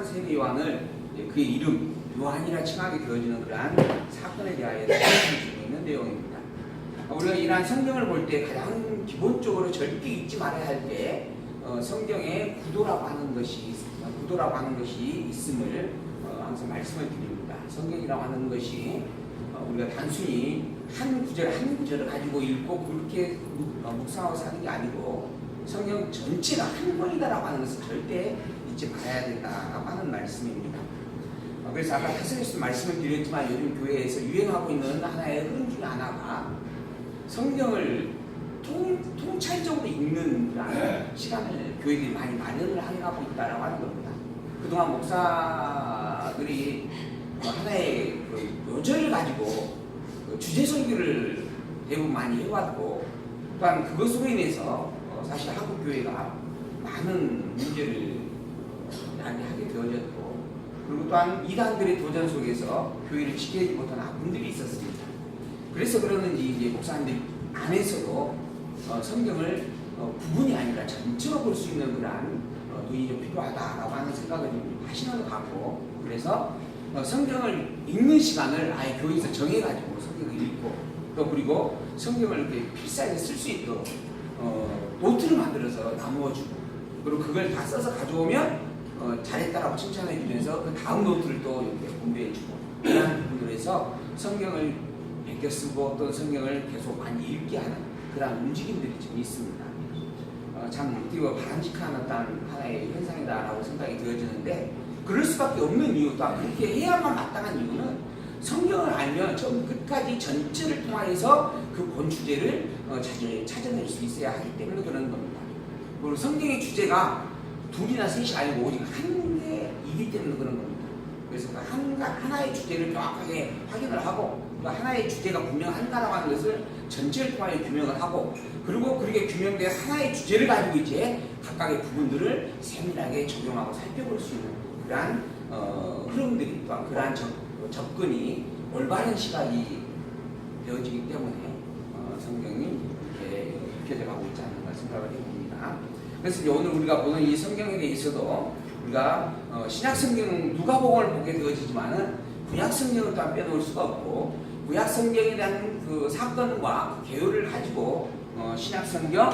세례 요한을 그의 이름 요한이라 칭하게 되어지는 그러한 사건에 대하여 설명해주고 있는 내용입니다. 우리가 이러한 성경을 볼 때 가장 기본적으로 절대 잊지 말아야 할 게 성경에 구도라고 하는 것이 있음을 항상 말씀을 드립니다. 성경이라고 하는 것이 우리가 단순히 한 구절을 가지고 읽고 그렇게 묵상하고 사는 게 아니고 성경 전체가 한 권이다라고 하는 것을 절대 잊지 말아야 된다라고 하는 말씀입니다. 그래서 아까 다스에서 말씀을 드렸지만 요즘 교회에서 유행하고 있는 하나의 흐름 중에 하나가 성경을 통찰적으로 읽는 시간을 교회들이 많이 마련을 하고 있다라고 하는 겁니다. 그동안 목사들이 하나의 요절을 가지고 주제 설교를 대부분 많이 해왔고, 또한 그것으로 인해서 사실 한국 교회가 많은 문제를 하게 되어졌고, 그리고 또한 이단들의 도전 속에서 교회를 지키지 못한 아픔들이 있었습니다. 그래서 그러는지 이제 목사님들 안에서도 성경을 부분이 아니라 전체로 볼 수 있는 그러한 눈이 좀 필요하다라고 하는 생각을 하시는 것 같고, 그래서 성경을 읽는 시간을 아예 교회에서 정해가지고 성경을 읽고, 또 그리고 성경을 이렇게 필사에 쓸 수 있도록 노트를 만들어서 나누어주고, 그리고 그걸 다 써서 가져오면 잘했다라고 칭찬해주면서 그 다음 노트를 또 이렇게 공부해주고, 그런 부분들에서 성경을 베껴 쓰고 또 성경을 계속 많이 읽게 하는 그런 움직임들이 좀 있습니다. 참 어떻게 보면 바람직한 어떤 하나의 현상이다라고 생각이 되어지는데, 그럴 수밖에 없는 이유, 또 그렇게 해야만 마땅한 이유는 성경을 알면 처음 끝까지 전체를 통하여서 그 본 주제를 찾아낼 수 있어야 하기 때문에 그런 겁니다. 그리고 성경의 주제가 둘이나 셋이 아니고 오직 한 개이기 때문에 그런 겁니다. 그래서 하나의 주제를 정확하게 확인을 하고, 하나의 주제가 분명한가라고 하는 것을 전체를 통하여 규명을 하고, 그리고 그렇게 규명된 하나의 주제를 가지고 이제 각각의 부분들을 세밀하게 적용하고 살펴볼 수 있는 그러한 흐름들이, 또한 그러한 접근이 올바른 시각이 되어지기 때문에 성경이 이렇게 익혀져가고 있지 않는가 생각을 해봅니다. 그래서 오늘 우리가 보는 이 성경에 대해서도 우리가 신약 성경은 누가복음을 보게 되어지지만은 구약 성경을 또한 빼놓을 수가 없고, 구약 성경에 대한 그 사건과 그 개요를 가지고 신약 성경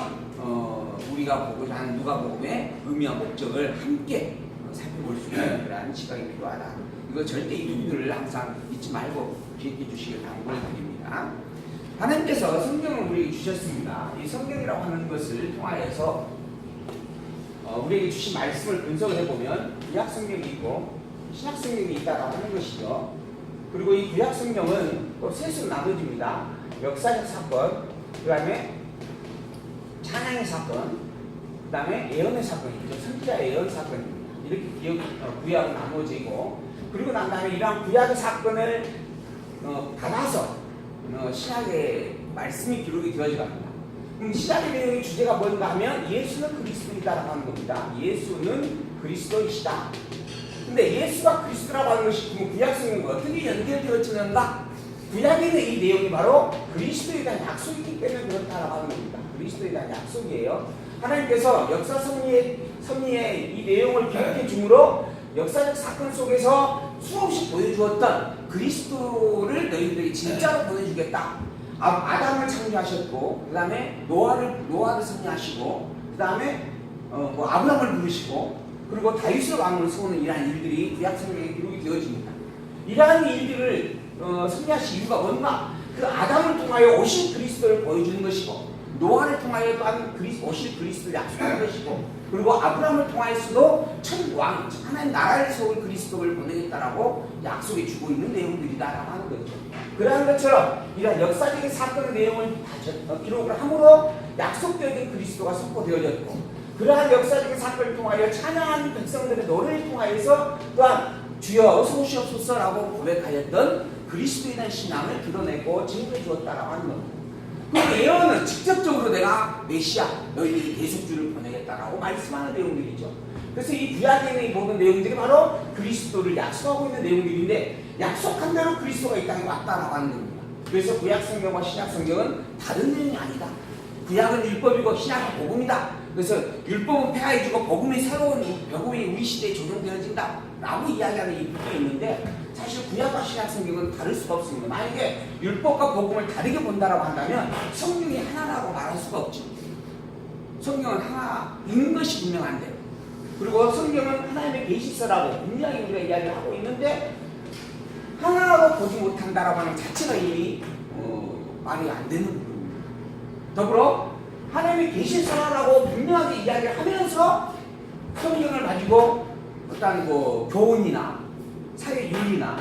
우리가 보고자 하는 누가복음의 의미와 목적을 함께 살펴볼 수 있는 그러한 시각이 필요하다. 이거 절대 이 부분을 항상 잊지 말고 기억해 주시길 당부를 드립니다. 하나님께서 성경을 우리에게 주셨습니다. 이 성경이라고 하는 것을 통하여서 우리에게 주신 말씀을 분석을 해보면 구약 성경이 있고 신약 성경이 있다라고 하는 것이죠. 그리고 이 구약 성경은 또 셋으로 나눠집니다. 역사적 사건, 그 다음에 찬양의 사건, 그 다음에 예언의 사건이죠. 선지자 예언 사건입니다. 이렇게 구약은 나눠지고, 그리고 난 다음에 이러한 구약의 사건을 받아서 신약의 말씀이 기록이 되어져 갑니다. 그럼 신약의 내용의 주제가 뭔가 하면 예수는 그리스도이다라고 하는 겁니다. 예수는 그리스도이시다. 근데 예수가 그리스도라고 하는 것이 구약 성경과 어떻게 연결되어지는가? 구약에 있는 이 내용이 바로 그리스도에 대한 약속이기 때문에 그렇다라고 하는 겁니다. 그리스도에 대한 약속이에요. 하나님께서 역사 섭리의 이 내용을 기록해 주므로 역사적 사건 속에서 수없이 보여주었던 그리스도를 너희들에게 진짜로 보여주겠다. 아담을 창조하셨고, 그 다음에 노아를 섭리하시고, 그 다음에 아브라함을 부르시고, 그리고 다윗의 왕으로 세우는 이러한 일들이 구약 성경에 기록이 되어집니다. 이러한 일들을 섭리하신 이유가 뭔가? 그 아담을 통하여 오신 그리스도를 보여주는 것이고, 노아를 통하여 또한 오실 그리스도를 약속하는 것이고, 그리고 아브라함을 통하여서도 첫 왕, 하나님 나라를 세울 그리스도를 보내겠다라고 약속해 주고 있는 내용들이다라고 하는 거죠. 그러한 것처럼 이러한 역사적인 사건의 내용을 다 기록을 함으로 약속되어진 그리스도가 선포되어졌고, 그러한 역사적인 사건을 통하여 찬양하는 백성들의 노래를 통하여서 또한 주여 어서 오시옵소서라고 고백하였던 그리스도에 대한 신앙을 드러내고 증거해 주었다라고 하는 겁니다. 그 예언은 직접적으로 내가 메시아, 너희들이 대속주를 보내겠다라고 말씀하는 내용들이죠. 그래서 이 구약에 있는 이 모든 내용들이 바로 그리스도를 약속하고 있는 내용들인데, 약속한 대로 그리스도가 이 땅에 왔다라고 하는 겁니다. 그래서 구약 성경과 신약 성경은 다른 내용이 아니다. 구약은 율법이고 신약은 복음이다. 그래서 율법은 폐하해주고 복음이 새로운 복음이 우리 시대에 조정되어진다라고 이야기하는 이 부분이 있는데 사실 구약과 신약 성경은 다를 수가 없습니다. 만약에 율법과 복음을 다르게 본다라고 한다면 성경이 하나라고 말할 수가 없죠. 성경은 하나인 것이 분명한데, 그리고 성경은 하나님의 계시서라고 분명히 우리가 이야기를 하고 있는데 하나로 보지 못한다라고 하는 자체가 이미 말이 안 되는 부분입니다. 더불어 하나님의 계시서라고 분명하게 이야기를 하면서 성경을 가지고 어떤 교훈이나 사회윤리나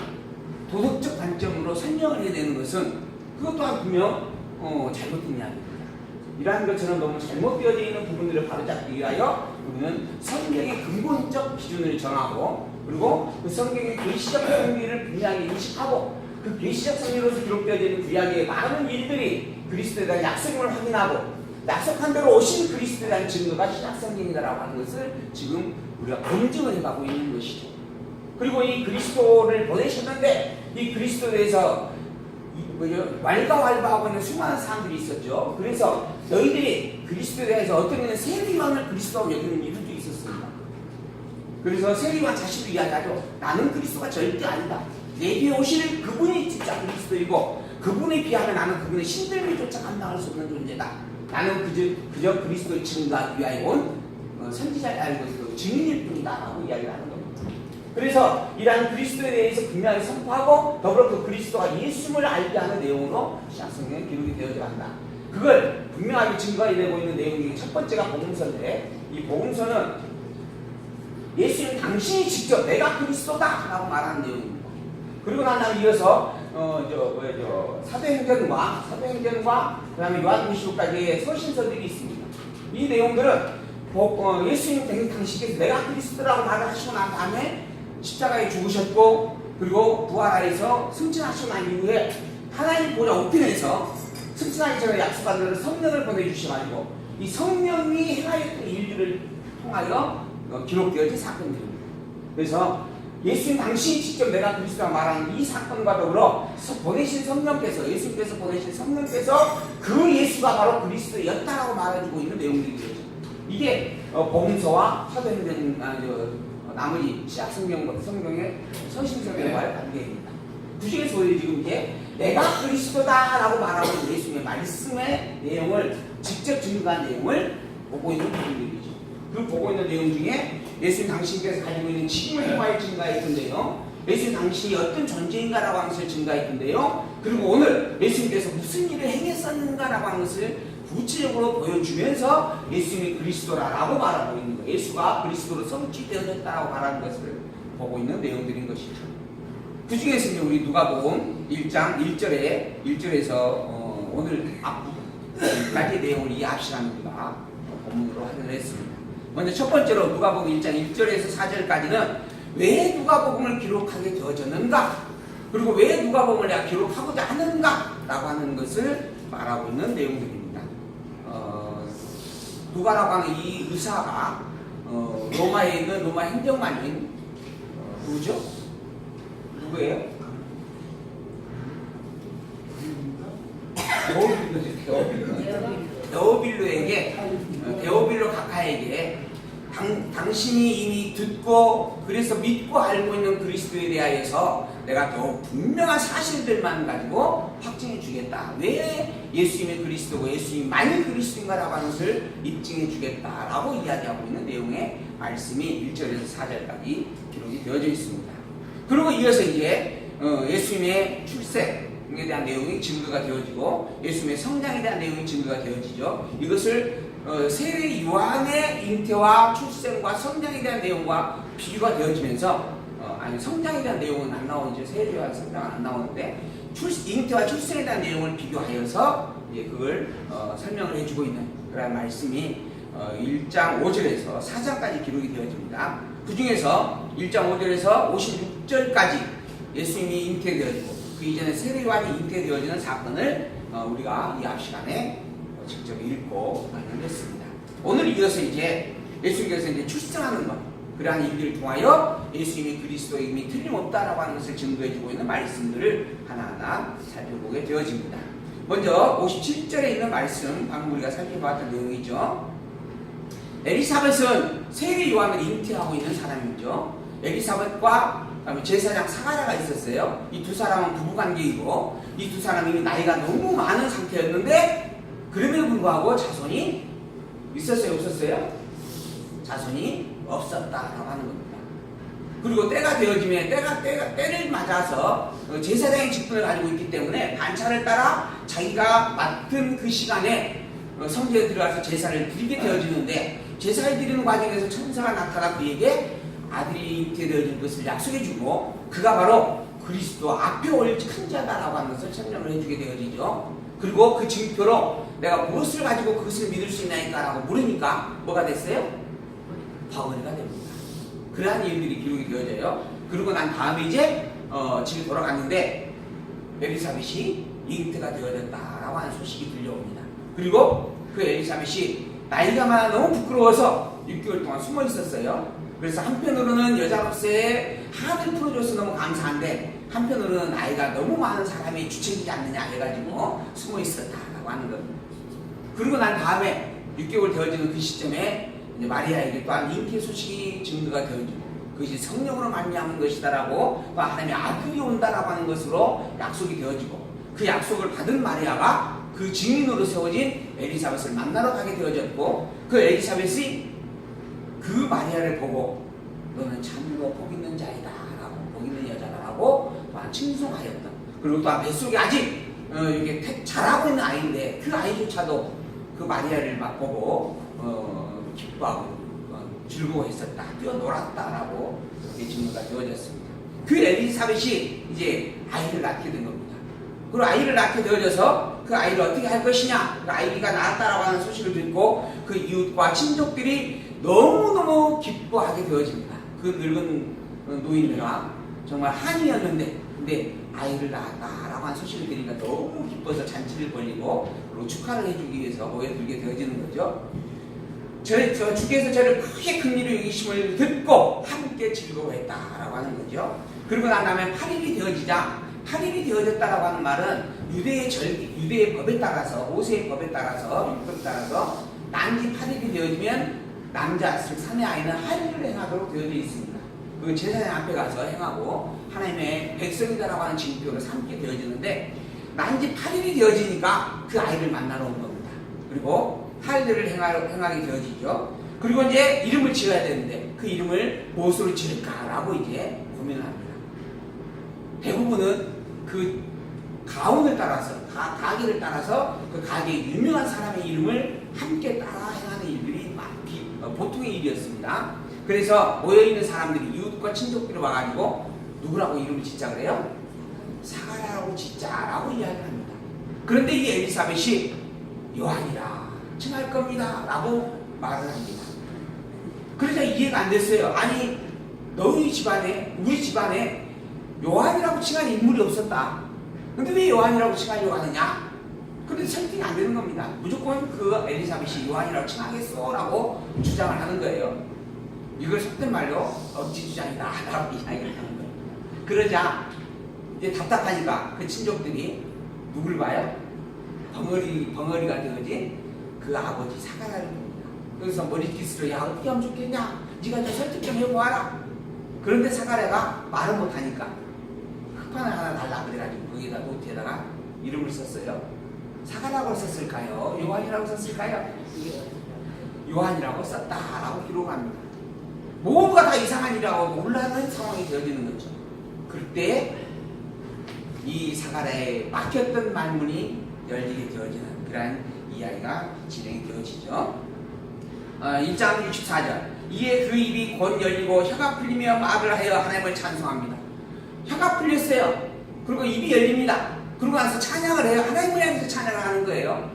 도덕적 관점으로 설명을 해야 되는 것은 그것 또한 분명 잘못된 이야기입니다. 이러한 것처럼 너무 잘못되어져 있는 부분들을 바로잡기 위하여 우리는 성경의 근본적 기준을 정하고, 그리고 그 성경의 계시적 성리를 분명히 인식하고, 그 계시적 성리로서 기록되어져 있는 구약의 많은 일들이 그리스도에 대한 약속임을 확인하고, 약속한 대로 오신 그리스도에 대한 증거가 신약 성경이다라고 하는 것을 지금 우리가 검증을 해가고 있는 것이죠. 그리고 이 그리스도를 보내셨는데 이 그리스도에 대해서 왈가왈부하고 있는 수많은 사람들이 있었죠. 그래서 너희들이 그리스도에 대해서 어떤 경우는 세리왕을 그리스도라고 여기는 이들도 있었습니다. 그래서 세리왕 자신도 이야기하죠. 나는 그리스도가 절대 아니다. 내게 오실 그분이 진짜 그리스도이고 그분에 비하면 나는 그분의 신들미조차 감당할 수 없는 존재다. 나는 그저 그리스도의 증거하기 위하여 온 선지자의 알고 증인일 뿐이다 라고 이야기를 하는 겁니다. 그래서 이러한 그리스도에 대해서 분명히 선포하고 더불어 그 그리스도가 예수님을 알게 하는 내용으로 신약성경에 기록이 되어져 간다. 그걸 분명하게 증거해내고 있는 내용 중에 첫 번째가 복음서인데, 이 복음서는 예수님 당신이 직접 내가 그리스도다 라고 말하는 내용입니다. 그리고 난 다음에 이어서 사도행전과 그 다음에 요한계시록까지의 서신서들이 있습니다. 이 내용들은 예수님 당신께서 내가 그리스도라고 말을 하시고 난 다음에 십자가에 죽으셨고, 그리고 부활하여서 승천하시고 난 이후에 하나님 보좌 우편에서 승천하기 전에 약속한 대로 성령을 보내주셔가지고 이 성령이 행하였던 일들을 통하여 기록되어진 사건들입니다. 그래서 예수님 당신이 직접 내가 그리스도라고 말하는 이 사건과 더불어 보내신 성령께서, 예수님께서 보내신 성령께서 그 예수가 바로 그리스도였다라고 말해주고 있는 내용들이죠. 이게 복음서와 사도행전 나머지 신약 성경의 서신서들과의 관계입니다. 그 중에서 지금 이제 내가 그리스도다라고 말하고 있는 예수님의 말씀의 내용을 직접 증거한 내용을 보고 있는 부분들이죠. 그 보고 있는 내용 중에 예수님 당신께서 가지고 있는 치유의 행화를 증가했던데요. 예수님 당신이 어떤 존재인가라고 하는 것을 증가했던데요. 그리고 오늘 예수님께서 무슨 일을 행했었는가라고 하는 것을 구체적으로 보여주면서 예수님이 그리스도라고 말하고 있는 거예요. 예수가 그리스도로 성취되어졌다라고 말하는 것을 보고 있는 내용들인 것이죠. 그 중에서 이제 우리 누가복음 1장 1절에서 오늘 앞부분까지 내용을 이해합시다는 우리가 본문으로 확인을 했습니다. 먼저 첫 번째로 누가복음 1장 1절에서 4절까지는 왜 누가복음을 기록하게 되어졌는가, 그리고 왜 누가복음을 내가 기록하고자 하는가 라고 하는 것을 말하고 있는 내용들입니다. 누가라고 하는 이 의사가 로마에 있는 로마 행정관인 누구죠? 누구예요? 데오빌로 각하에게 당신이 이미 듣고 그래서 믿고 알고 있는 그리스도에 대하여서 내가 더욱 분명한 사실들만 가지고 확증해 주겠다. 왜 예수님이 그리스도고 예수님만이 그리스도인가라고 하는 것을 입증해 주겠다라고 이야기하고 있는 내용의 말씀이 1절에서 4절까지 기록이 되어져 있습니다. 그리고 이어서 이제 예수님의 출생에 대한 내용이 증거가 되어지고 예수님의 성장에 대한 내용이 증거가 되어지죠. 이것을 세례 요한의 잉태와 출생과 성장에 대한 내용과 비교가 되어지면서 성장에 대한 내용은 안 나오는지 세례 요한 성장은 안 나오는데 잉태와 출생에 대한 내용을 비교하여서 그걸 설명을 해주고 있는 그런 말씀이 1장 5절에서 4장까지 기록이 되어집니다. 그 중에서 1장 5절에서 56절까지 예수님이 잉태되어지고 그 이전에 세례 요한이 잉태되어지는 사건을 우리가 이 앞 시간에 직접 읽고 발견했습니다. 오늘 이어서 이제 예수님께서 이제 출생하는 것, 그러한 일들을 통하여 예수님이 그리스도임이 틀림없다라고 하는 것을 증거해주고 있는 말씀들을 하나하나 살펴보게 되어집니다. 먼저 57절에 있는 말씀, 방금 우리가 살펴봤던 내용이죠. 엘리사벳은 세례 요한을 잉태하고 있는 사람이죠. 엘리사벳과 그다음에 제사장 사가랴가 있었어요. 이 두 사람은 부부관계이고 이 두 사람이 나이가 너무 많은 상태였는데 그럼에도 불구하고 자손이 있었어요? 없었어요? 자손이 없었다라고 하는 겁니다. 그리고 때가 되어지면 때를 맞아서 제사장의 직분을 가지고 있기 때문에 반차를 따라 자기가 맡은 그 시간에 성전에 들어가서 제사를 드리게 되어지는데 제사를 드리는 과정에서 천사가 나타나 그에게 아들이 잉태되어질 것을 약속해주고 그가 바로 그리스도 앞에 올 큰 자다라고 하는 것을 설명을 해주게 되어지죠. 그리고 그 증표로 내가 무엇을 가지고 그것을 믿을 수 있나니까 라고 물으니까 뭐가 됐어요? 벙어리가 됩니다. 그러한 일들이 기록이 되어져요. 그리고 난 다음에 이제 집에 돌아갔는데 엘리사벳이 잉태가 되어졌다라고 하는 소식이 들려옵니다. 그리고 그 엘리사벳이 나이가 많아 너무 부끄러워서 6개월 동안 숨어 있었어요. 그래서 한편으로는 여자로서의 한을 풀어줘서 너무 감사한데 한편으로는 나이가 너무 많은 사람이 주책이지 않느냐 해가지고 숨어 있었다라고 하는 겁니다. 그리고 난 다음에 6개월 되어지는 그 시점에 이제 마리아에게 또한 잉태 소식이 증거가 되어지고 그것이 성령으로 말미암은 것이다라고 또 하나님의 아들이 온다라고 하는 것으로 약속이 되어지고 그 약속을 받은 마리아가 그 증인으로 세워진 엘리사벳을 만나러 가게 되어졌고 그 엘리사벳이 그 마리아를 보고 너는 참으로 복 있는 자이다 라고 복 있는 여자다라고 또한 칭송하였던 그리고 또한 뱃속에 아직 이렇게 자라고 있는 아이인데 그 아이조차도 그 마리아를 막 보고 기뻐하고 즐거워했었다 뛰어놀았다라고 증거가 되어졌습니다. 그 엘리사벳이 이제 아이를 낳게 된 겁니다. 그리고 아이를 낳게 되어져서 그 아이를 어떻게 할 것이냐 그 아이가 낳았다라고 하는 소식을 듣고 그 이웃과 친족들이 너무너무 기뻐하게 되어집니다. 그 늙은 노인이랑 정말 한이었는데 근데 아이를 낳았다라고 하는 소식을 들으니까 너무 기뻐서 잔치를 벌이고 그리고 축하를 해주기 위해서 모여들게 되어지는 거죠. 주께서 저를 크게 큰 일을 여기심을 듣고 함께 즐거워했다라고 하는 거죠. 그리고 난 다음에 8일이 되어지자 8일이 되어졌다라고 하는 말은 유대의 법에 따라서 모세의 법에 따라서 율법에 따라서 난지 8일이 되어지면 남자 즉 사내 아이는 할례를 행하도록 되어져 있습니다. 그 제사장 앞에 가서 행하고 하나님의 백성이다라고 하는 징표를 삼게 되어지는데 난지 8일이 되어지니까 그 아이를 만나러 온 겁니다. 그리고 할례를 행하게 되어지죠. 그리고 이제 이름을 지어야 되는데 그 이름을 무엇으로 지을까라고 이제 고민을 합니다. 대부분은 그 가문을 따라서 가계를 따라서 그 가계의 유명한 사람의 이름을 함께 따라 행하는 일들이 보통의 일이었습니다. 그래서 모여있는 사람들이 이웃과 친족들이 와가지고 누구라고 이름을 짓자 그래요? 사가랴라고 짓자라고 이야기를 합니다. 그런데 이 엘리사벳이 요한이라 칭할 겁니다 라고 말을 합니다. 그러니까 이해가 안 됐어요. 아니 너희 집안에 우리 집안에 요한이라고 칭한 인물이 없었다. 근데 왜 요한이라고 칭하려고 하느냐? 근데 설득이 안 되는 겁니다. 무조건 그 엘리사벳이 요한이라고 칭하겠어 라고 주장을 하는 거예요. 이걸 속된 말로 억지 주장이다 라고 이야기를 하는 거예요. 그러자 이제 답답하니까 그 친족들이 누굴 봐요? 벙어리가 되어진 그 아버지 사가랴를 봅니다. 그래서 머리깃으로 야 어떻게 하면 좋겠냐? 네가 좀 설득 좀 해보아라. 그런데 사가랴가 말을 못하니까 흑판을 하나 달라 그래가지고 거기다 노트에다가 이름을 썼어요. 사가랴라고 썼을까요? 요한이라고 썼을까요? 요한이라고 썼다라고 기록합니다. 모두가 다 이상한 일이라고 놀라는 상황이 되어지는 거죠. 그때 이 사가랴에 막혔던 말문이 열리게 되어지는 그러한 이야기가 진행이 되어지죠. 1장 64절 이에 그 입이 곧 열리고 혀가 풀리며 말을 하여 하나님을 찬송합니다. 혀가 풀렸어요. 그리고 입이 열립니다. 그러고 나서 찬양을 해요. 하나님을 향해서 찬양을 하는 거예요.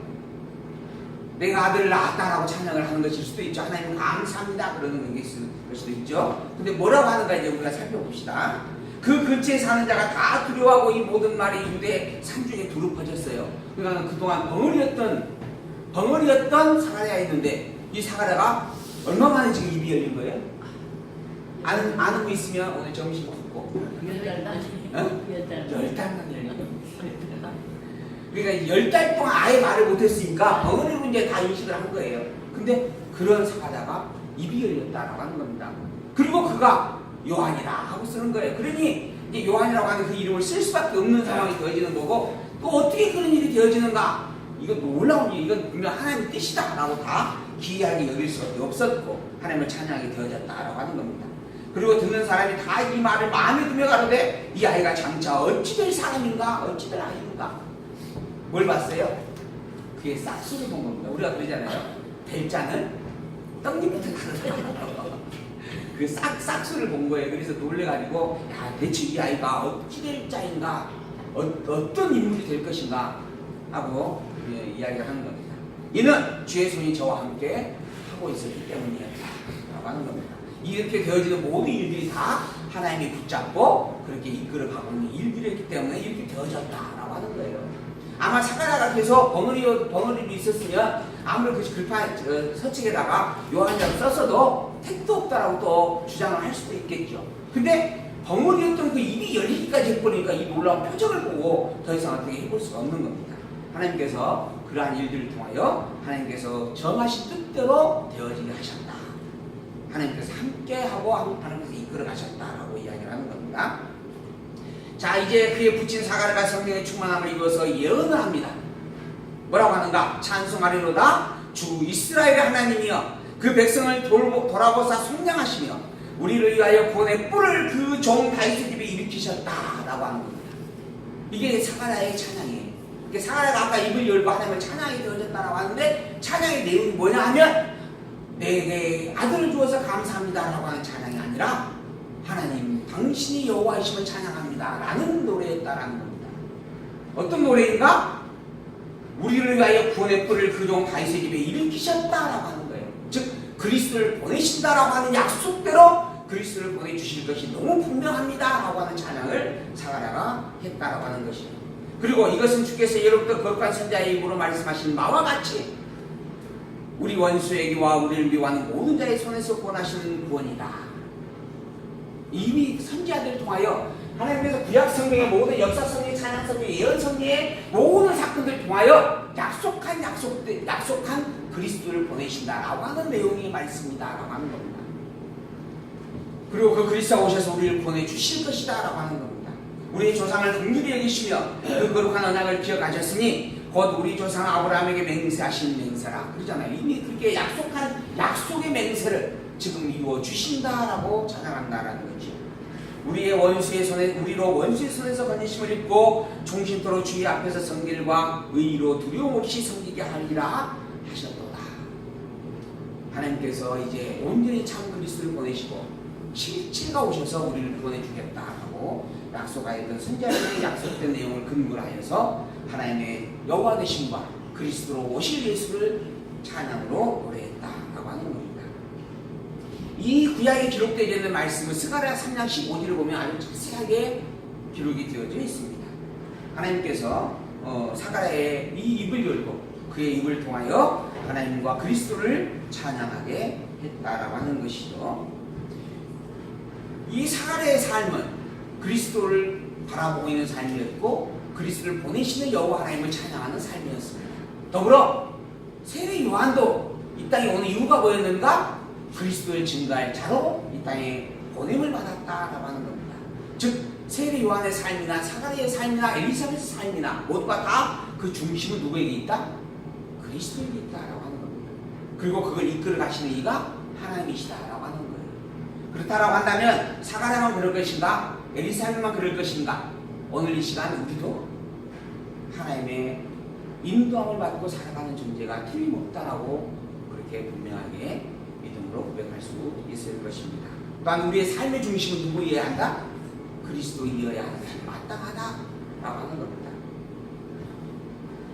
내가 아들을 낳았다라고 찬양을 하는 것일 수도 있죠. 하나님 감사합니다 그러는 것일 수도 있죠. 근데 뭐라고 하는가 이제 우리가 살펴봅시다. 그 근처에 사는 자가 다 두려워하고 이 모든 말이 유대 산중에 두루 퍼졌어요. 그러니까 그동안 벙어리였던 사가랴가 있는데 이 사가랴가 얼마 만에 지금 입이 열린 거예요? 아는 분 있으면 오늘 점심 먹고 10달만 열린 거예요. 그러니까 10달 동안 아예 말을 못했으니까 벙어리로 이제 다 인식을 한 거예요. 근데 그런 사가다가 입이 열렸다라고 하는 겁니다. 그리고 그가 요한이라 하고 쓰는 거예요. 그러니 이제 요한이라고 하는 그 이름을 쓸 수밖에 없는 상황이 되어지는 거고, 또 어떻게 그런 일이 되어지는가? 이건 놀라운 일, 이건 분명 하나님의 뜻이다라고 다 기이하게 여길 수밖에 없었고 하나님을 찬양하게 되어졌다라고 하는 겁니다. 그리고 듣는 사람이 다 이 말을 마음에 두며 가로되 이 아이가 장차 어찌 될 사람인가, 어찌 될 아이인가. 뭘 봤어요? 그의 싹수를 본 겁니다. 우리가 그러잖아요. 될 자는 떡잎부터 나는데요. 그 싹수를 본 거예요. 그래서 놀래가지고 야, 대체 이 아이가 어찌 될 자인가, 어떤 인물이 될 것인가 하고 이야기를 하는 겁니다. 이는 주의 손이 저와 함께 하고 있었기 때문이었다라고 하는 겁니다. 이렇게 되어지는 모든 일들이 다 하나님이 붙잡고 그렇게 이끌어가고 있는 일들이었기 때문에 이렇게 되어졌다라고 하는 거예요. 아마 사가랴가 계속 벙어리로 있었으면 아무리 그 글판 서책에다가 요한이라고 썼어도 택도 없다라고 또 주장을 할 수도 있겠죠. 근데 벙어리였던 그 입이 열리기까지 해버리니까 이 놀라운 표정을 보고 더 이상 어떻게 해볼 수가 없는 겁니다. 하나님께서 그러한 일들을 통하여 하나님께서 정하신 뜻대로 되어지게 하셨다. 하나님께서 함께하고 하나님께서 이끌어 가셨다라고 이야기를 하는 겁니다. 자, 이제 그의 붙인 사가랴가 성령의 충만함을 입어서 예언을 합니다. 뭐라고 하는가? 찬송하리로다 주 이스라엘의 하나님이여 그 백성을 돌아보사 속량하시며 우리를 위하여 구원의 뿔을 그 종 다윗의 집에 일으키셨다라고 하는 겁니다. 이게 사가랴의 찬양이에요. 사가랴가 아까 입을 열고 하나님을 찬양이 되어졌다라고 하는데 찬양의 내용이 뭐냐 하면 내 아들을 주어서 감사합니다라고 하는 찬양이 아니라 하나님 당신이 여호와이심을 찬양합니다 라는 노래였다라는 겁니다. 어떤 노래인가? 우리를 위하여 구원의 뿔을 그 종 다윗의 집에 일으키셨다라고 하는 거예요. 즉 그리스도를 보내신다라고 하는 약속대로 그리스도를 보내주실 것이 너무 분명합니다라고 하는 찬양을 사가랴가 했다라고 하는 것이에요. 그리고 이것은 주께서 예로부터 거룩한 선자의 입으로 말씀하신 바와 같이 우리 원수에게와 우리를 미워하는 모든 자의 손에서 구원하시는 구원이다. 이미 선지자들을 통하여 하나님께서 구약 성경의 모든 역사 성경, 찬양 성경, 예언 성경의 모든 사건들을 통하여 약속한 그리스도를 보내신다라고 하는 내용의 말씀이다라고 하는 겁니다. 그리고 그 그리스도가 오셔서 우리를 보내주실 것이다라고 하는 겁니다. 우리의 조상을 긍휼히 여기시며 그 거룩한 언약을 기억하셨으니 곧 우리 조상 아브라함에게 맹세하신 맹세라 그러잖아요. 이미 그렇게 약속한 약속의 맹세를 지금 이루어 주신다라고 찬양한다라는 거죠. 우리로 원수의 손에서 건지심을 입고 종신토로 주의 앞에서 성길과 의로 두려움 없이 섬기게 하리라 하셨도다. 하나님께서 이제 온전히 참 그리스도를 보내시고 실체가 오셔서 우리를 보내주겠다라고 약속하였던 선지자들의 약속된 내용을 근거로 하여서 하나님의 여호와 되심과 그리스도로 오실 예수를 찬양으로 노래했다라고 하는 겁니다. 이 구약에 기록되어 있는 말씀은 스가랴 3장 15절을 보면 아주 자세하게 기록이 되어져 있습니다. 하나님께서 사가랴의 이 입을 열고 그의 입을 통하여 하나님과 그리스도를 찬양하게 했다라고 하는 것이죠. 이 사가랴의 삶은 그리스도를 바라보고 있는 삶이었고 그리스도를 보내시는 여호와 하나님을 찬양하는 삶이었습니다. 더불어 세례 요한도 이 땅에 오는 이유가 뭐였는가? 그리스도의 증거할 자로 이 땅에 보냄을 받았다라고 하는 겁니다. 즉 세례 요한의 삶이나 사가랴의 삶이나 엘리사벳의 삶이나 모두가 다 그 중심은 누구에게 있다? 그리스도에게 있다라고 하는 겁니다. 그리고 그걸 이끌어 가시는 이가 하나님이시다라고 하는 거예요. 그렇다라고 한다면 사가랴만 그럴 것인가? 엘리사벳만 그럴 것인가? 오늘 이 시간 우리도 하나님의 인도함을 받고 살아가는 존재가 틀림없다라고 그렇게 분명하게 믿음으로 고백할 수 있을 것입니다. 또한 우리의 삶의 중심은 누구이어야 한다? 그리스도이어야 하는 것이 마땅하다라고 하는 겁니다.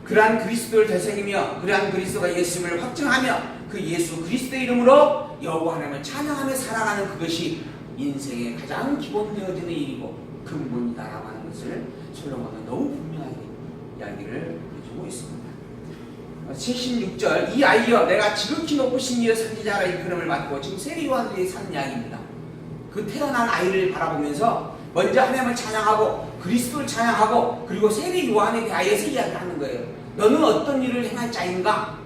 그러한 그리스도를 되새기며 그러한 그리스도가 예수님을 확증하며 그 예수 그리스도의 이름으로 여호와 하나님을 찬양하며 살아가는 그것이 인생의 가장 기본되어지는 일이고 근본이다라고 하는 것을 솔로몬은 너무 분명하게 이야기를 해주고 있습니다. 76절 이 아이여 내가 지극히 높으신 이의 선지자라 이끌음을 받고 지금 세례 요한이 사는 이야기입니다. 그 태어난 아이를 바라보면서 먼저 하나님을 찬양하고 그리스도를 찬양하고 그리고 세례 요한에 대하여서 이야기하는 거예요. 너는 어떤 일을 행할 자인가?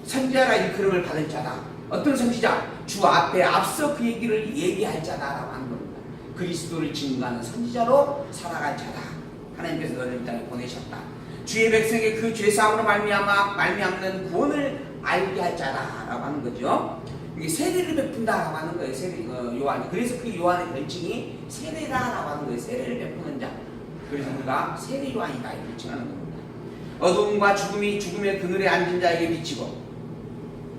선지자라 일컬음을 받을 자다. 어떤 선지자? 주 앞에 앞서 그 얘기를 얘기할 자다라고 하는 겁니다. 그리스도를 증거하는 선지자로 살아갈 자다. 하나님께서 너를 이 땅에 보내셨다. 주의 백성에게 그 죄사함으로 말미암는 구원을 알게 할 자다라고 하는 거죠. 이게 세례를 베푼다라고 하는 거예요. 요한이. 그래서 그 요한의 별칭이 세례라라고 하는 거예요. 세례를 베푸는 자. 그래서 우리가 세례 요한이다 이렇게 칭하는 겁니다. 어두움과 죽음의 그늘에 앉은 자에게 비치고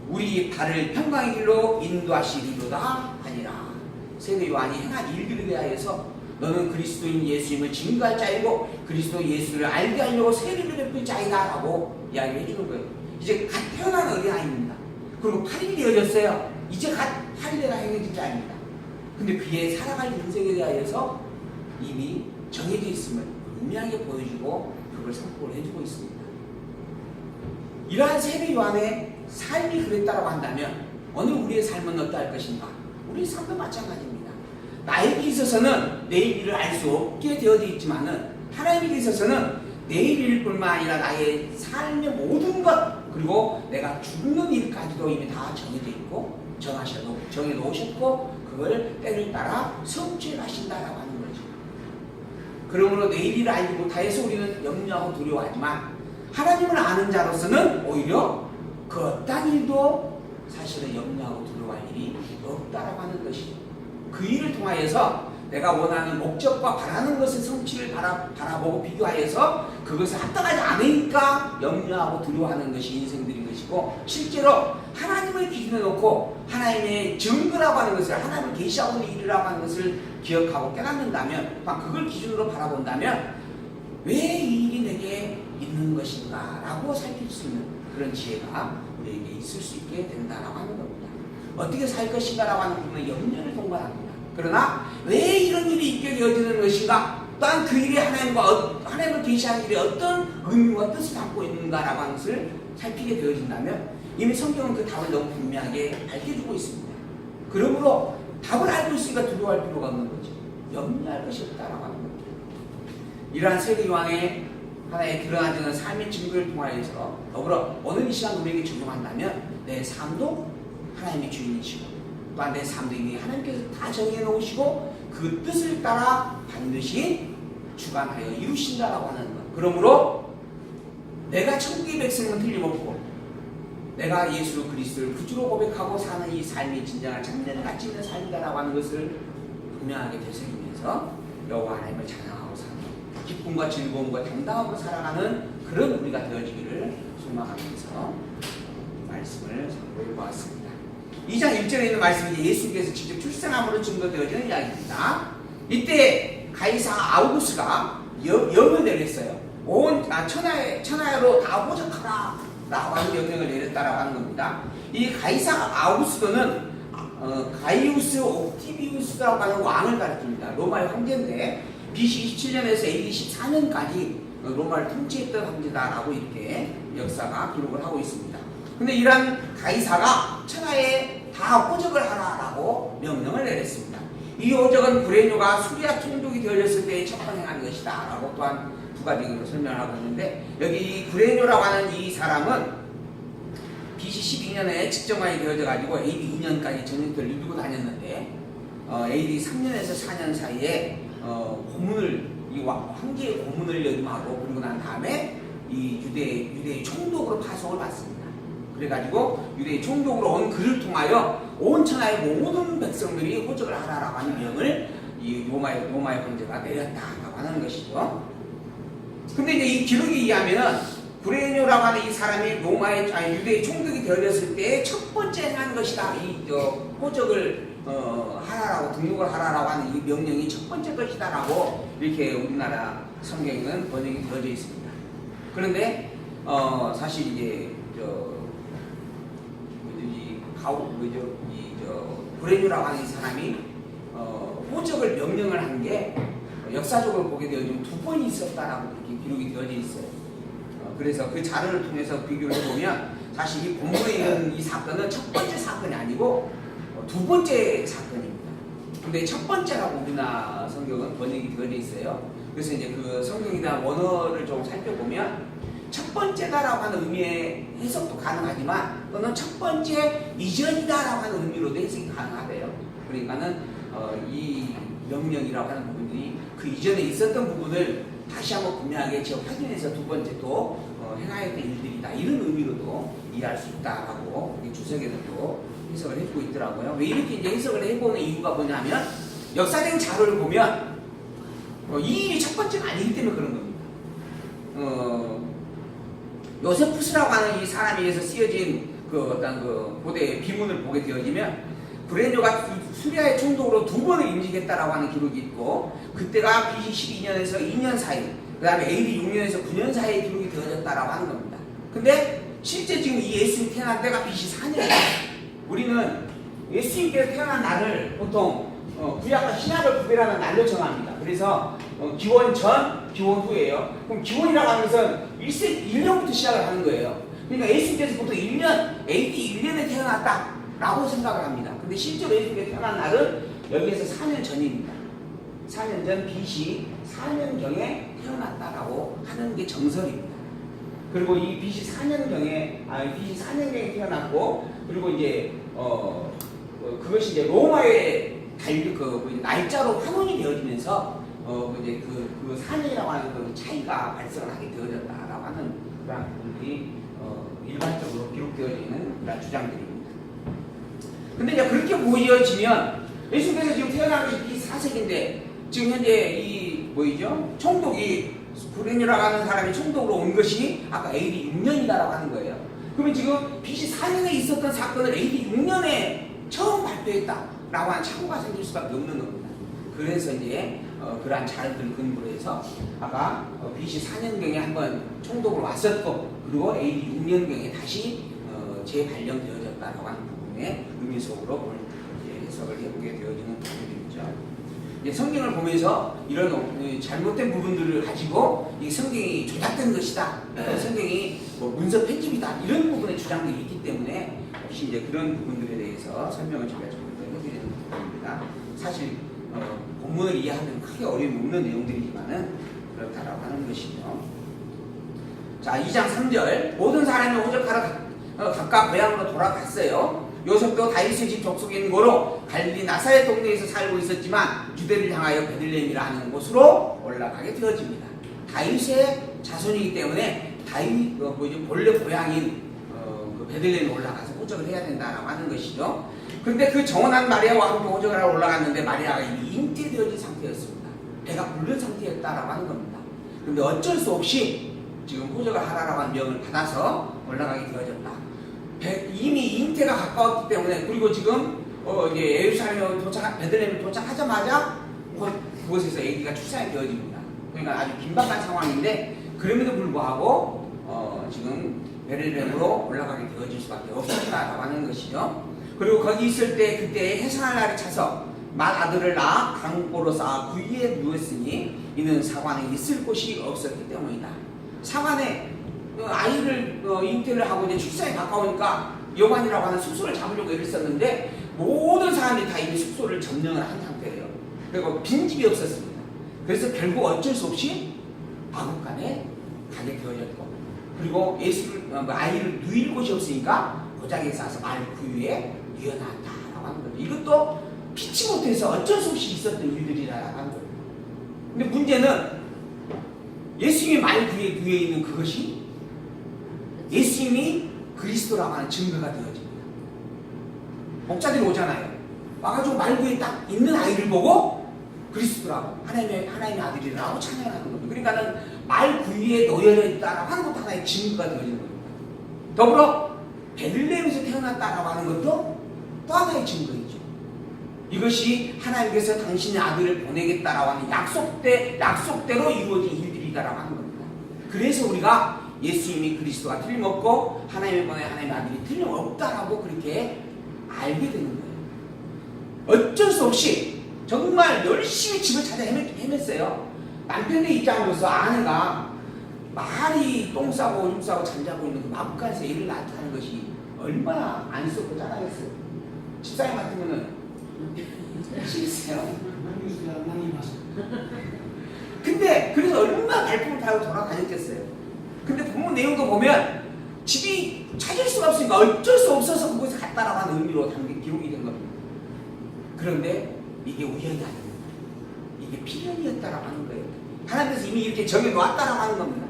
우리 발을 평강의 길로 인도하시리로다 하니라. 세례 요한이 행한 일들에 대하여서 너는 그리스도인 예수님을 증거할 자이고 그리스도 예수를 알게 하려고 세례를 베풀 자이다 라고 이야기해 주는 거예요. 이제 갓 태어난 어린아이입니다. 그리고 8일이 되어졌어요. 이제 갓 8일에가 행해진 자입니다. 근데 그의 살아갈 인생에 대하여서 이미 정해져 있음을 분명하게 보여주고 그걸 선포를 해주고 있습니다. 이러한 세례 요한의 삶이 그랬다고 한다면 오늘 우리의 삶은 어떠할 것인가? 우리의 삶도 마찬가지입니다. 나에게 있어서는 내일 일을 알 수 없게 되어져 있지만은 하나님에게 있어서는 내일 일뿐만 아니라 나의 삶의 모든 것 그리고 내가 죽는 일까지도 이미 다 정해져 있고 정해 놓으셨고 그걸 때를 따라 성취해 가신다라고 하는 거죠. 그러므로 내일 일을 알지 못하여서 우리는 염려하고 두려워하지만 하나님을 아는 자로서는 오히려 그 어떤 일도 사실은 염려하고 두려워할 일이 없다라고 하는 것이죠. 그 일을 통하여서 내가 원하는 목적과 바라는 것의 성취를 바라보고 비교하여서 그것을 합당하지 않으니까 염려하고 두려워하는 것이 인생들인 것이고 실제로 하나님을 기준으로 놓고 하나님의 증거라고 하는 것을 하나님을 계시하고 있는 일이라고 하는 것을 기억하고 깨닫는다면 그걸 기준으로 바라본다면 왜 이 일이 내게 있는 것인가 라고 살필 수 있는 그런 지혜가 우리에게 있을 수 있게 된다라고 하는 겁니다. 어떻게 살 것인가 라고 하는 부분은 염려를 동반합니다. 그러나 왜 이런 일이 있게 되어지는 것인가 또한 그 일이 하나님을 계시하는 일이 어떤 의미와 뜻을 담고 있는가라고 하는 것을 살피게 되어진다면 이미 성경은 그 답을 너무 분명하게 밝혀주고 있습니다. 그러므로 답을 알고 있으니까 두려워할 필요가 없는 거죠. 염려할 것이 없다라고 하는 거죠. 이러한 세례 요한의 하나의 드러나지는 삶의 증거를 통하여서 더불어 오늘 이 시간 우리에게 적용한다면 내 삶도 하나님의 주인이시고 또한 내 삶도 이미 하나님께서 다 정해놓으시고 그 뜻을 따라 반드시 주관하여 이루신다라고 하는 것. 그러므로 내가 천국의 백성은 틀림없고 내가 예수 그리스도를 구주로 고백하고 사는 이 삶이 진정한 참된 가치 있는 삶이다라고 하는 것을 분명하게 되새기면서 여호와 하나님을 찬양하고 사는 기쁨과 즐거움과 당당함으로 살아가는 그런 우리가 되어지기를 소망하면서 말씀을 선포해 보았습니다. 2장 1절에 있는 말씀이 예수께서 직접 출생함으로 증거되어지는 이야기입니다. 이때 가이사 아우구스가 명을 내렸어요. 온 천하로 다 호적하라 라고 하는 명령을 내렸다라고 하는 겁니다. 이 가이사 아우구스도는 가이우스 옥티비우스라고 하는 왕을 가리킵니다. 로마의 황제인데 BC 27년에서 AD 14년까지 로마를 통치했던 황제다라고 이렇게 역사가 기록을 하고 있습니다. 근데 이러한 가이사가 천하에 다 호적을 하라라고 명령을 내렸습니다. 이 호적은 구레뇨가 수리아 총독이 되어졌을 때에 처방행한 것이다 라고 또한 두 가지로 설명하고 있는데 여기 이 구레뇨라고 하는 이 사람은 BC 12년에 측정관이 되어져 가지고 AD 2년까지 전쟁터를 이루고 다녔는데 AD 3년에서 4년 사이에 이 황제의 고문을 역임하고 그리고 난 다음에 이 유대의 총독으로 파송을 받습니다. 그래가지고 유대의 총독으로 온 그를 통하여 온 천하의 모든 백성들이 호적을 하라라고 하는 명을 이 로마의 황제가 내렸다라고 하는 것이죠. 근데 이제 이 기록에 의하면은 구레뇨라고 하는 이 사람이 유대의 총독이 되어졌을 때 첫 번째 행한 것이다. 이 호적을 하라라고 등록을 하라라고 하는 이 명령이 첫 번째 것이다라고 이렇게 우리나라 성경에는 번역이 되어져 있습니다. 그런데 사실 이제 구레뇨라고 하는 이 사람이 호적을 명령을 한 게 역사적으로 보게 되어지면 두 번이 있었다라고 이렇게 기록이 되어져 있어요. 그래서 그 자료를 통해서 비교를 해보면 사실 이 본문에 있는 이 사건은 첫 번째 사건이 아니고 두 번째 사건입니다. 근데 첫 번째라고 우리나라 성경은 번역이 되어져 있어요. 그래서 이제 그 성경에 대한 원어를 좀 살펴보면 첫 번째다라고 하는 의미의 해석도 가능하지만 또는 첫 번째 이전이다라고 하는 의미로도 해석이 가능하대요. 그러니까는 이 명령이라고 하는 부분들이 그 이전에 있었던 부분을 다시 한번 분명하게 제가 확인해서 두 번째 또 행하였던 일들이다 이런 의미로도 이해할 수 있다라고 주석에는 또 해석을 해주고 있더라고요. 왜 이렇게 이제 해석을 해보는 이유가 뭐냐면 역사적인 자료를 보면 이 일이 첫 번째가 아니기 때문에 그런 겁니다. 요세푸스라고 하는 이 사람에 의해서 쓰여진 그 어떤 그 고대의 비문을 보게 되어지면 브레뇨가 수리아의 총독으로 2번을 임직했다라고 하는 기록이 있고 그때가 BC 12년에서 2년 사이 그 다음에 AD 6년에서 9년 사이에 기록이 되어졌다라고 하는 겁니다. 근데 실제 지금 이 예수님이 태어난 때가 BC 4년이에요. 우리는 예수님께서 태어난 날을 보통 구약과 신약을 구별하는 날로 정합니다. 그래서 기원 전, 기원 후예요. 그럼 기원이라고 하는 것은 1년부터 시작을 하는 거예요. 그러니까 예수님께서 보통 1년, AD 1년에 태어났다라고 생각을 합니다. 근데 실제로 예수님께서 태어난 날은 여기에서 4년 전입니다. 4년 전 BC 4년경에 태어났다라고 하는 게 정설입니다. 그리고 이 BC 4년경에 태어났고 그리고 이제 그것이 이제 로마의 날짜로 환원이 되어지면서 이제 그 4년이라고 하는 그 차이가 발생을 하게 되어졌다라고 하는 그런 부분들이 일반적으로 기록되어지는 그런 주장들입니다. 근데 이제 그렇게 보여지면 예수님께서 지금 태어난 것이 BC 4세기인데 지금 현재 이 총독이 브레뇨라고 하는 사람이 총독으로 온 것이 아까 AD 6년이다라고 하는 거예요. 그러면 지금 BC 4년에 있었던 사건을 AD 6년에 처음 발표했다라고 하는 착오가 생길 수밖에 없는 겁니다. 그래서 이제 그러한 자료들을 근거로 해서 아까 BC 4년경에 한번 총독으로 왔었고 그리고 AD 6년경에 다시 재발령되어졌다라고 하는 부분의 의미 속으로 해석을 해보게 되어지는 부분들이죠. 성경을 보면서 이런 잘못된 부분들을 가지고 이 성경이 조작된 것이다, 성경이 문서 편집이다 이런 부분의 주장들이 있기 때문에 혹시 이제 그런 부분들에 대해서 설명을 제가 좀 해드리는 부분입니다. 사실 본문을 이해하면 크게 어려움이 없는 내용들이지만은 그렇다라고 하는 것이죠. 자, 2장 3절 모든 사람이 오죽하러 각각 고향으로 돌아갔어요. 요셉도 다윗의 집 족속인 고로 갈릴리 나사렛 동네에서 살고 있었지만 주대를 향하여 베들레헴이라 하는 곳으로 올라가게 되어집니다. 다윗의 자손이기 때문에 다윗 본래 고향인 그 베들레헴에 올라가서 호적을 해야 된다라고 하는 것이죠. 그런데 그 정원한 마리아와 함께 호적을 하러 올라갔는데 마리아가 이미 잉태되어진 상태였습니다. 배가 부른 상태였다라고 하는 겁니다. 그런데 어쩔 수 없이 지금 호적을 하라라고 하는 명을 받아서 올라가게 되어졌다. 이미 잉태가 가까웠기 때문에 그리고 지금 이제 예루살렘에 베들레헴에 도착하자마자 그곳에서 아기가 출산이 되어집니다. 그러니까 아주 긴박한 상황인데 그럼에도 불구하고 지금 베들레헴으로 올라가게 되어질 수밖에 없었다라고 하는 것이죠. 그리고 거기 있을 때 그때 해산할 날이 차서 맏아들을 낳아 강보로 쌓아 그 위에 누웠으니 이는 사관에 있을 곳이 없었기 때문이다. 사관에 아이를 잉태를 하고 이제 출산에 가까우니까 여관이라고 하는 숙소를 잡으려고 애를 썼는데 모든 사람들이 다 이미 숙소를 점령을 한 상태예요. 그리고 빈집이 없었습니다. 그래서 결국 어쩔 수 없이 마구간에 가게 되어졌고 그리고 아이를 누일 곳이 없으니까 고장에 싸서 말 그 위에 뉘어놨다라고 하는 거죠. 이것도 피치 못해서 어쩔 수 없이 있었던 일들이라고 하는 거예요. 근데 문제는 예수님이 말 그 위에 있는 그것이 예수님이 그리스도라고 하는 증거가 되어집니다. 목자들이 오잖아요. 와가지고 말 위에 딱 있는 아이를 보고 그리스도라고 하나님의 아들이라고 찬양하는 겁니다. 그러니까는 말 위에 놓여져 있다라고 하는 것도 하나의 증거가 되어지는 겁니다. 더불어 베들레헴에서 태어났다라고 하는 것도 또 하나의 증거이죠. 이것이 하나님께서 당신의 아들을 보내겠다라고 하는 약속대로 이루어진 일들이다라고 하는 겁니다. 그래서 우리가 예수님이 그리스도가 틀림없고 하나님의 보내 하나님의 아들이 틀림없다라고 그렇게 알게 되는 거예요. 어쩔 수 없이 정말 열심히 집을 찾아 헤맸어요. 남편의 입장으로서 아내가 말이 똥 싸고 육 싸고 잠자고 있는 그 마구간에서 애를 낳게 하는 것이 얼마나 안쓰럽고 짠하겠어요. 집사님 같으면은 싫으세요. 근데 그래서 얼마나 발품을 달고 돌아다녔겠어요. 근데 본문 내용도 보면 집이 찾을 수가 없으니까 어쩔 수 없어서 그곳에 갔다라고 하는 의미로 담긴 기록이 된 겁니다. 그런데 이게 우연이 아닙니다. 이게 필연이었다라고 하는 거예요. 하나님께서 이미 이렇게 정해놓았다라고 하는 겁니다.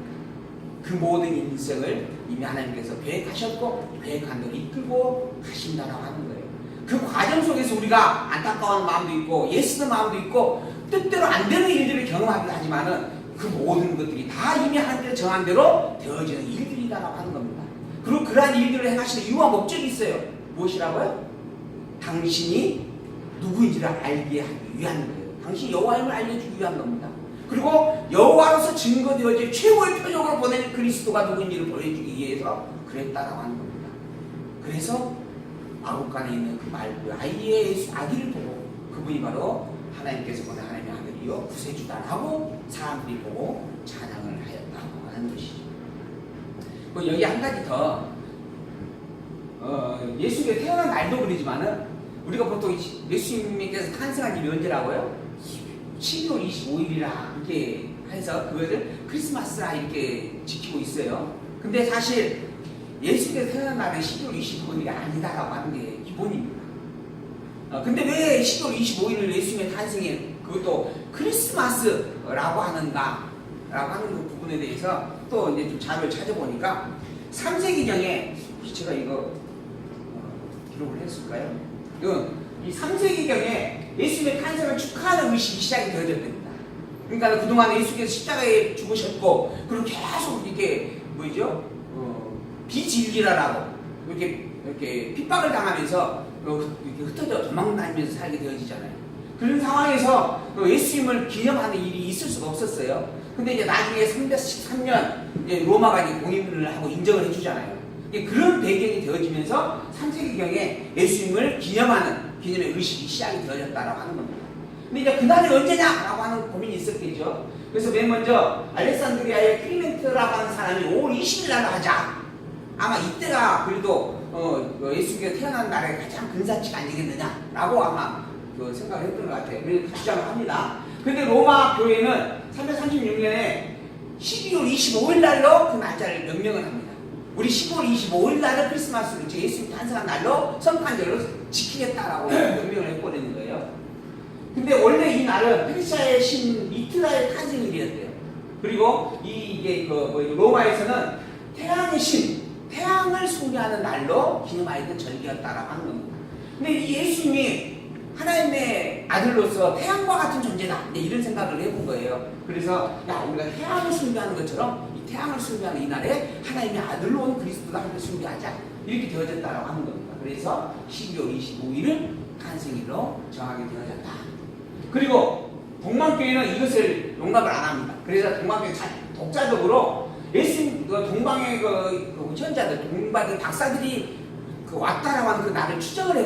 그 모든 인생을 이미 하나님께서 계획하셨고 계획한 대로 이끌고 가신다라고 하는 거예요. 그 과정 속에서 우리가 안타까운 마음도 있고 예쓰는 마음도 있고 뜻대로 안 되는 일들을 경험하기도 하지만은 그 모든 것들이 다 이미 하나님께서 정한 대로 되어지는 일들이다라고 하는 겁니다. 그리고 그러한 일들을 행하시는 이유와 목적이 있어요. 무엇이라고요? 당신이 누구인지를 알게 하기 위한 거예요. 당신이 여호와임을 알려주기 위한 겁니다. 그리고 여호와로서 증거되어질 최고의 표적으로 보내는 그리스도가 누구인지를 보여주기 위해서 그랬다라고 하는 겁니다. 그래서 마국간에 있는 그 아이의 예수 아기를 보고 그분이 바로 하나님께서 보낸 하나님의 아들이요 구세주다라고 사람들이 보고 찬양을 하였다고 하는 것이죠. 여기 한 가지 더 예수님이 태어난 날도 그러지만은 우리가 보통 예수님께서 탄생한 일이 언제라고요? 12월 25일이라 이렇게 해서 그것을 크리스마스라 이렇게 지키고 있어요. 근데 사실 예수님께서 태어난 날은 12월 25일이 아니다라고 하는 게 기본입니다. 근데 왜 12월 25일을 예수님의 탄생에 그것도 크리스마스라고 하는가? 라고 하는 그 부분에 대해서 또 이제 좀 자료를 찾아보니까 3세기경에 제가 이거 기록을 했을까요? 이 3세기경에 예수님의 탄생을 축하하는 의식이 시작이 되어졌답니다. 그러니까 그동안 예수께서 십자가에 죽으셨고 그리고 계속 이렇게 뭐죠? 비질기라라고 이렇게 핍박을 당하면서 이렇게 흩어져 도망다니면서 살게 되어지잖아요. 그런 상황에서 예수님을 기념하는 일이 있을 수가 없었어요. 근데 이제 나중에 313년 이제 로마가 이제 공인을 하고 인정을 해주잖아요. 그런 배경이 되어지면서 3세기경에 예수님을 기념하는 기념의 의식이 시작이 되어졌다라고 하는 겁니다. 근데 이제 그날이 언제냐라고 하는 고민이 있었겠죠. 그래서 맨 먼저 알렉산드리아의 클리멘트라고 하는 사람이 5월 20일 날 하자. 아마 이때가 그래도 예수님께서 태어난 날에 가장 근사치가 아니겠느냐라고 아마 생각을 했던 것 같아요. 그래서 주장을 합니다. 근데 로마 교회는 336년에 12월 25일 날로 그 날짜를 명명을 합니다. 우리 10월 25일 날을 크리스마스로 예수님 탄생한 날로 성탄절로 지키겠다라고 명명을 해버리는 거예요. 근데 원래 이 날은 페르시아의 신 미트라의 탄생일이었대요. 그리고 이게 로마에서는 태양의 신, 태양을 숭배하는 날로 기념하였던 절기였다라고 하는 겁니다. 근데 이 예수님이 하나님의 아들로서 태양과 같은 존재다. 이런 생각을 해본 거예요. 그래서 우리가 태양을 숭배하는 것처럼 이 태양을 숭배하는 이 날에 하나님의 아들로 온 그리스도도 함께 숭배하자. 이렇게 되어졌다라고 하는 겁니다. 그래서 12월 25일을 탄생일로 정하게 되어졌다. 그리고 동방교회는 이것을 용납을 안 합니다. 그래서 동방교회 독자적으로 예수님 동방의 그 현자들, 동방의 박사들이 왔다라고 하는 그 날을 추정을 해가지고